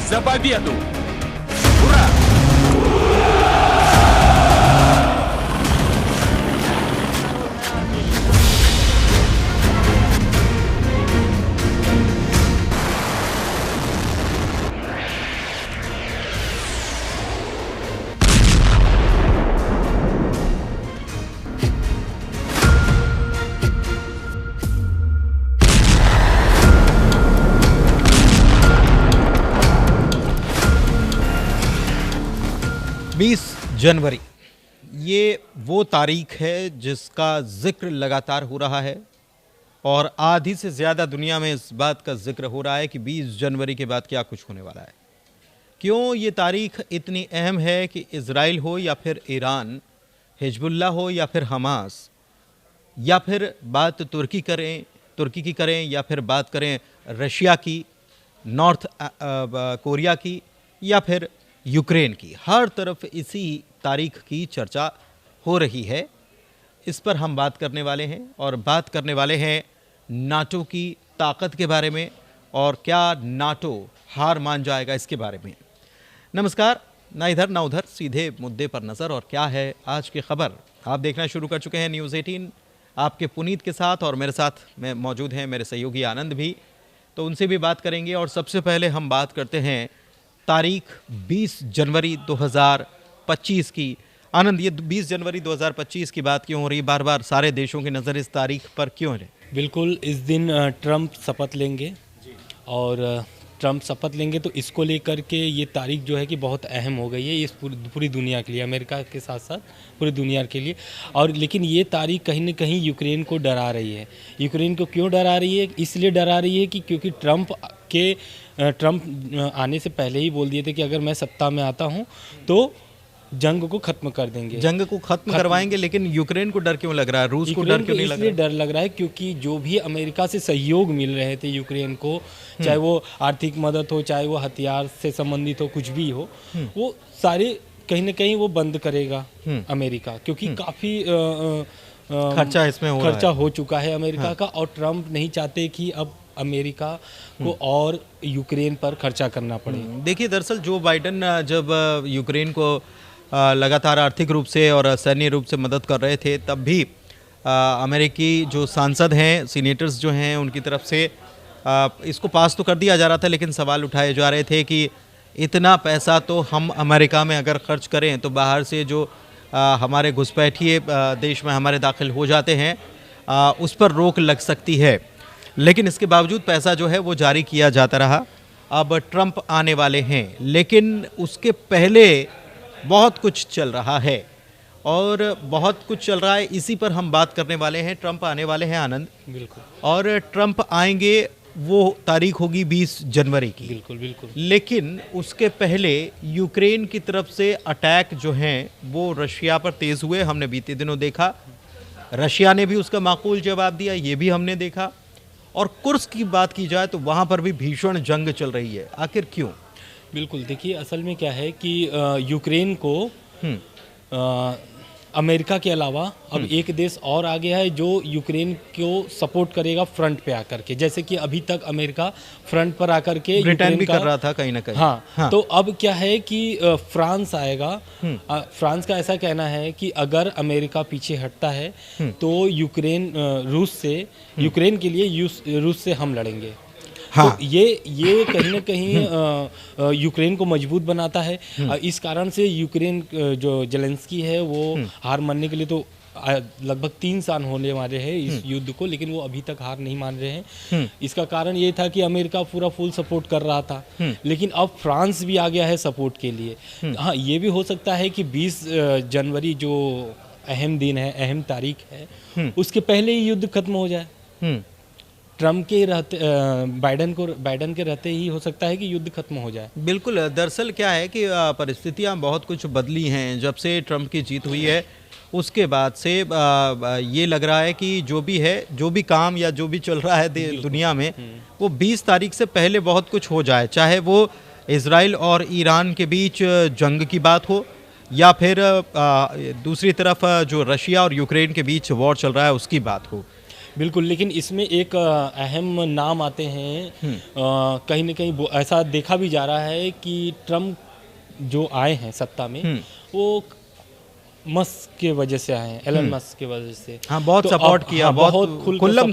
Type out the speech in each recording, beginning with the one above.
за победу! Ура! जनवरी ये वो तारीख है जिसका जिक्र लगातार हो रहा है और आधी से ज़्यादा दुनिया में इस बात का जिक्र हो रहा है कि 20 जनवरी के बाद क्या कुछ होने वाला है। क्यों ये तारीख इतनी अहम है कि इज़राइल हो या फिर ईरान, हिजबुल्लाह हो या फिर हमास, या फिर बात तुर्की की करें या फिर बात करें रशिया की, नॉर्थ कोरिया की या फिर यूक्रेन की, हर तरफ इसी तारीख की चर्चा हो रही है। इस पर हम बात करने वाले हैं और बात करने वाले हैं नाटो की ताकत के बारे में और क्या नाटो हार मान जाएगा इसके बारे में। नमस्कार, ना इधर ना उधर, सीधे मुद्दे पर नज़र। और क्या है आज की खबर, आप देखना शुरू कर चुके हैं न्यूज़ 18 आपके पुनीत के साथ, और मेरे साथ में मौजूद हैं मेरे सहयोगी आनंद भी, तो उनसे भी बात करेंगे। और सबसे पहले हम बात करते हैं तारीख 20 जनवरी 2025 की। आनंद, ये 20 जनवरी 2025 की बात क्यों हो रही है? बार बार सारे देशों की नज़र इस तारीख पर क्यों है? बिल्कुल, इस दिन ट्रंप शपथ लेंगे और ट्रंप शपथ लेंगे तो इसको लेकर के ये तारीख जो है कि बहुत अहम हो गई है इस पूरी दुनिया के लिए, अमेरिका के साथ साथ पूरी दुनिया के लिए। और लेकिन ये तारीख कहीं ना कहीं यूक्रेन को डरा रही है। यूक्रेन को क्यों डरा रही है? इसलिए डरा रही है कि क्योंकि ट्रंप आने से पहले ही बोल दिए थे कि अगर मैं सत्ता में आता हूँ तो जंग को खत्म कर देंगे, जंग को खत्म करवाएंगे। लेकिन यूक्रेन को डर क्यों लग रहा है? रूस को डर क्यों नहीं लग रहा है? इसलिए डर लग रहा है क्योंकि जो भी अमेरिका से सहयोग मिल रहे थे यूक्रेन को, चाहे वो आर्थिक मदद हो, चाहे वो हथियार से संबंधित हो, कुछ भी हो, वो सारे कहीं ना कहीं वो बंद करेगा अमेरिका, क्योंकि काफ़ी खर्चा इसमें हो चुका है अमेरिका का। और ट्रंप नहीं चाहते कि अब अमेरिका को और यूक्रेन पर खर्चा करना पड़े। देखिए, दरअसल जो बाइडन जब यूक्रेन को लगातार आर्थिक रूप से और सैन्य रूप से मदद कर रहे थे, तब भी अमेरिकी जो सांसद हैं, सीनेटर्स जो हैं, उनकी तरफ से इसको पास तो कर दिया जा रहा था, लेकिन सवाल उठाए जा रहे थे कि इतना पैसा तो हम अमेरिका में अगर खर्च करें तो बाहर से जो हमारे घुसपैठिए देश में हमारे दाखिल हो जाते हैं उस पर रोक लग सकती है। लेकिन इसके बावजूद पैसा जो है वो जारी किया जाता रहा। अब ट्रंप आने वाले हैं, लेकिन उसके पहले बहुत कुछ चल रहा है और बहुत कुछ चल रहा है, इसी पर हम बात करने वाले हैं। ट्रंप आने वाले हैं आनंद, बिल्कुल, और ट्रंप आएंगे, वो तारीख होगी 20 जनवरी की। बिल्कुल बिल्कुल। लेकिन उसके पहले यूक्रेन की तरफ से अटैक जो हैं वो रशिया पर तेज़ हुए। हमने बीते दिनों देखा, रशिया ने भी उसका माकूल जवाब दिया, ये भी हमने देखा। और कुर्स्क की बात की जाए तो वहाँ पर भी भीषण जंग चल रही है। आखिर क्यों? बिल्कुल, देखिए, असल में क्या है कि यूक्रेन को अमेरिका के अलावा अब एक देश और आ गया है जो यूक्रेन को सपोर्ट करेगा फ्रंट पे आकर के। जैसे कि अभी तक अमेरिका फ्रंट पर आकर के ब्रिटेन भी कर रहा था कहीं ना कहीं। हाँ। तो अब क्या है कि फ्रांस आएगा। फ्रांस का ऐसा कहना है कि अगर अमेरिका पीछे हटता है तो यूक्रेन यूक्रेन के लिए रूस से हम लड़ेंगे। हाँ। तो ये कहीं ना कहीं यूक्रेन को मजबूत बनाता है। इस कारण से यूक्रेन जो जेलेंस्की है वो हार मानने के लिए तो लगभग 3 साल होने वाले हैं इस युद्ध को, लेकिन वो अभी तक हार नहीं मान रहे हैं। इसका कारण ये था कि अमेरिका पूरा फुल सपोर्ट कर रहा था, लेकिन अब फ्रांस भी आ गया है सपोर्ट के लिए। हाँ, ये भी हो सकता है कि 20 जनवरी जो अहम दिन है, अहम तारीख है, उसके पहले ही युद्ध खत्म हो जाए। ट्रम्प के रहते बाइडन के रहते ही हो सकता है कि युद्ध खत्म हो जाए। बिल्कुल, दरअसल क्या है कि परिस्थितियां बहुत कुछ बदली हैं जब से ट्रम्प की जीत हुई है। उसके बाद से ये लग रहा है कि जो भी काम या जो भी चल रहा है दुनिया में, वो 20 तारीख से पहले बहुत कुछ हो जाए। चाहे वो इजराइल और ईरान के बीच जंग की बात हो, या फिर दूसरी तरफ जो रशिया और यूक्रेन के बीच वॉर चल रहा है उसकी बात हो। बिल्कुल, लेकिन इसमें एक अहम नाम आते हैं। कहीं न कहीं ऐसा देखा भी जा रहा है कि ट्रम्प जो आए हैं सत्ता में, वो मस्क के वजह से आए हैं, एलन मस्क के वजह से। हाँ, बहुत तो सपोर्ट अब, किया, हाँ, बहुत खुल्लम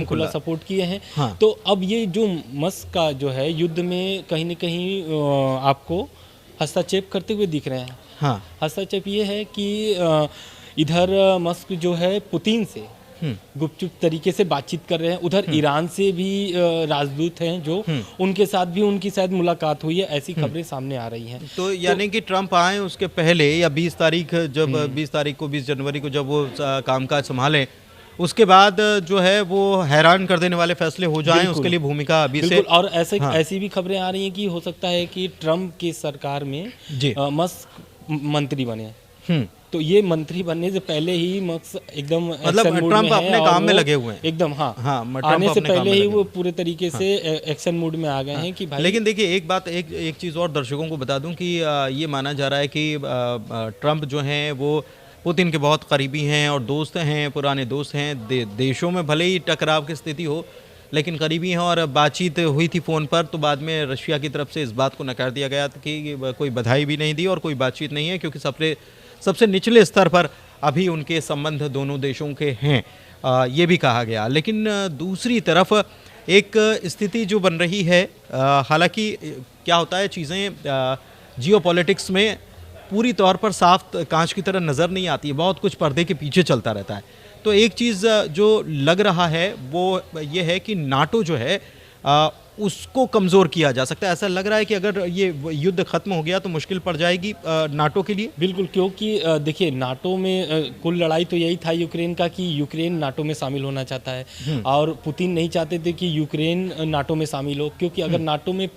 खुल्ला सपोर्ट किए हैं। हाँ। तो अब ये जो मस्क का जो है युद्ध में कहीं न कहीं आपको हस्तक्षेप करते हुए दिख रहे हैं। हाँ। हस्तक्षेप ये है कि इधर मस्क जो है पुतिन से गुपचुप तरीके से बातचीत कर रहे हैं, उधर ईरान से भी राजदूत हैं जो उनके साथ भी उनकी शायद मुलाकात हुई है, ऐसी खबरें सामने आ रही हैं। तो यानी कि ट्रम्प आए उसके पहले या 20 तारीख जब 20 जनवरी को जब वो कामकाज संभालें, उसके बाद जो है वो हैरान कर देने वाले फैसले हो जाएं, उसके लिए भूमिका अभी से। और ऐसी भी खबरें आ रही हैं कि हो सकता है कि ट्रम्प की सरकार में मस्क मंत्री बने। तो ये मंत्री बनने से पहले ही मस्क एकदम मतलब ट्रम्प अपने काम में लगे हुए हैं एकदम। हाँ, आने से पहले ही वो पूरे तरीके से एक्शन मूड में आ गए हैं कि भाई। लेकिन देखिए एक बात, एक चीज़ और दर्शकों को बता दूं कि ये माना जा रहा है कि ट्रम्प जो हैं वो पुतिन के बहुत करीबी हैं और दोस्त हैं, पुराने दोस्त हैं। देशों में भले ही टकराव की स्थिति हो लेकिन करीबी हैं, और बातचीत हुई थी फ़ोन पर, तो बाद में रशिया की तरफ से इस बात को नकार दिया गया कि कोई बधाई भी नहीं दी और कोई बातचीत नहीं है, क्योंकि सबसे निचले स्तर पर अभी उनके संबंध दोनों देशों के हैं, ये भी कहा गया। लेकिन दूसरी तरफ एक स्थिति जो बन रही है, हालांकि क्या होता है, चीज़ें जियोपॉलिटिक्स में पूरी तौर पर साफ कांच की तरह नज़र नहीं आती है, बहुत कुछ पर्दे के पीछे चलता रहता है। तो एक चीज़ जो लग रहा है वो ये है कि नाटो जो है उसको कमज़ोर किया जा सकता है। ऐसा लग रहा है कि अगर ये युद्ध ख़त्म हो गया तो मुश्किल पड़ जाएगी नाटो के लिए। बिल्कुल, क्योंकि देखिए नाटो में कुल लड़ाई तो यही था यूक्रेन का कि यूक्रेन नाटो में शामिल होना चाहता है, और पुतिन नहीं चाहते थे कि यूक्रेन नाटो में शामिल हो, क्योंकि अगर नाटो में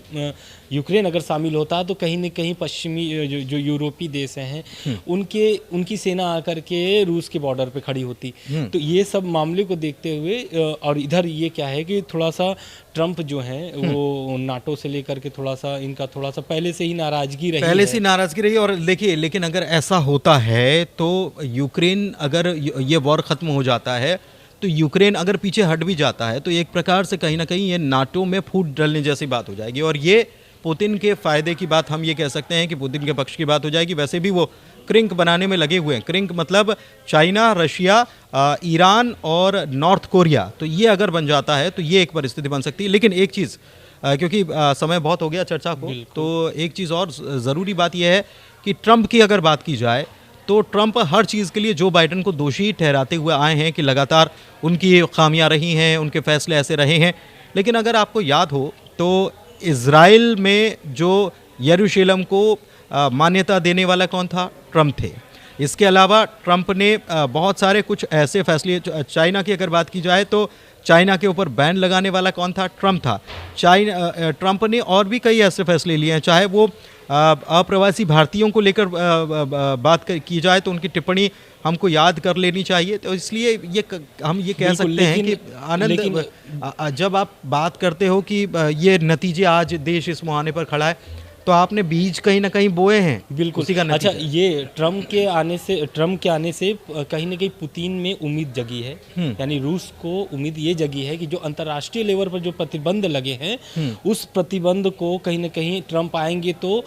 यूक्रेन अगर शामिल होता तो कहीं न कहीं पश्चिमी जो यूरोपीय देश हैं उनकी सेना आकर के रूस के बॉर्डर पे खड़ी होती। तो ये सब मामले को देखते हुए, और इधर ये क्या है कि थोड़ा सा ट्रम्प जो है वो नाटो से लेकर के थोड़ा सा पहले से ही नाराजगी रही। और देखिए, लेकिन अगर ऐसा होता है तो यूक्रेन, अगर ये वॉर खत्म हो जाता है तो यूक्रेन अगर पीछे हट भी जाता है तो एक प्रकार से कहीं ना कहीं ये नाटो में फूट डलने जैसी बात हो जाएगी, और ये पुतिन के फायदे की बात हम ये कह सकते हैं कि पुतिन के पक्ष की बात हो जाएगी। वैसे भी वो क्रिंक बनाने में लगे हुए हैं। क्रिंक मतलब चाइना, रशिया, ईरान और नॉर्थ कोरिया। तो ये अगर बन जाता है तो ये एक परिस्थिति बन सकती है। लेकिन एक चीज़, क्योंकि समय बहुत हो गया चर्चा को, तो एक चीज़ और ज़रूरी बात यह है कि ट्रम्प की अगर बात की जाए तो ट्रम्प हर चीज़ के लिए जो बाइडेन को दोषी ठहराते हुए आए हैं कि लगातार उनकी खामियां रही हैं, उनके फैसले ऐसे रहे हैं। लेकिन अगर आपको याद हो तो इज़राइल में जो यरूशलेम को मान्यता देने वाला कौन था? ट्रम्प थे। इसके अलावा ट्रम्प ने बहुत सारे कुछ ऐसे फैसले, चाइना की अगर बात की जाए तो चाइना के ऊपर बैन लगाने वाला कौन था? ट्रम्प था। ट्रम्प ने और भी कई ऐसे फैसले लिए हैं, चाहे वो अप्रवासी भारतीयों को लेकर बात की जाए तो उनकी टिप्पणी हमको याद कर लेनी चाहिए। तो इसलिए हम ये कह सकते हैं कि आनंद, जब आप बात करते हो कि ये नतीजे आज देश इस मुहाने पर खड़ा है, तो आपने बीज कहीं ना कहीं बोए हैं। बिल्कुल, उसी का अच्छा, ये ट्रम्प के आने से कहीं ना कहीं पुतिन में उम्मीद जगी है, यानी रूस को उम्मीद ये जगी है कि जो अंतर्राष्ट्रीय लेवल पर जो प्रतिबंध लगे हैं उस प्रतिबंध को कहीं ना कहीं ट्रम्प आएंगे तो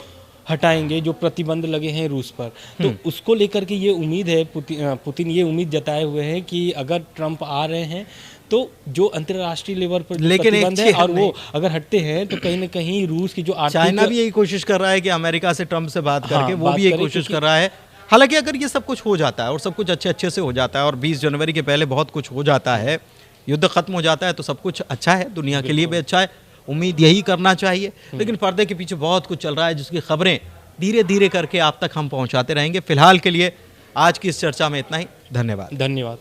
हटाएंगे, जो प्रतिबंध लगे हैं रूस पर। तो उसको लेकर के ये उम्मीद है, पुतिन ये उम्मीद जताए हुए हैं कि अगर ट्रम्प आ रहे हैं तो जो अंतर्राष्ट्रीय लेवल पर प्रतिबंध है और वो अगर हटते हैं तो कहीं ना कहीं रूस की जो चाइना भी यही कोशिश कर रहा है कि अमेरिका से ट्रम्प से बात करके, वो भी यही कोशिश कर रहा है। हालांकि अगर ये सब कुछ हो जाता है और सब कुछ अच्छे से हो जाता है और 20 जनवरी के पहले बहुत कुछ हो जाता है, युद्ध खत्म हो जाता है, तो सब कुछ अच्छा है, दुनिया के लिए भी अच्छा है, उम्मीद यही करना चाहिए। लेकिन पर्दे के पीछे बहुत कुछ चल रहा है जिसकी खबरें धीरे धीरे करके आप तक हम पहुंचाते रहेंगे। फिलहाल के लिए आज की इस चर्चा में इतना ही। धन्यवाद।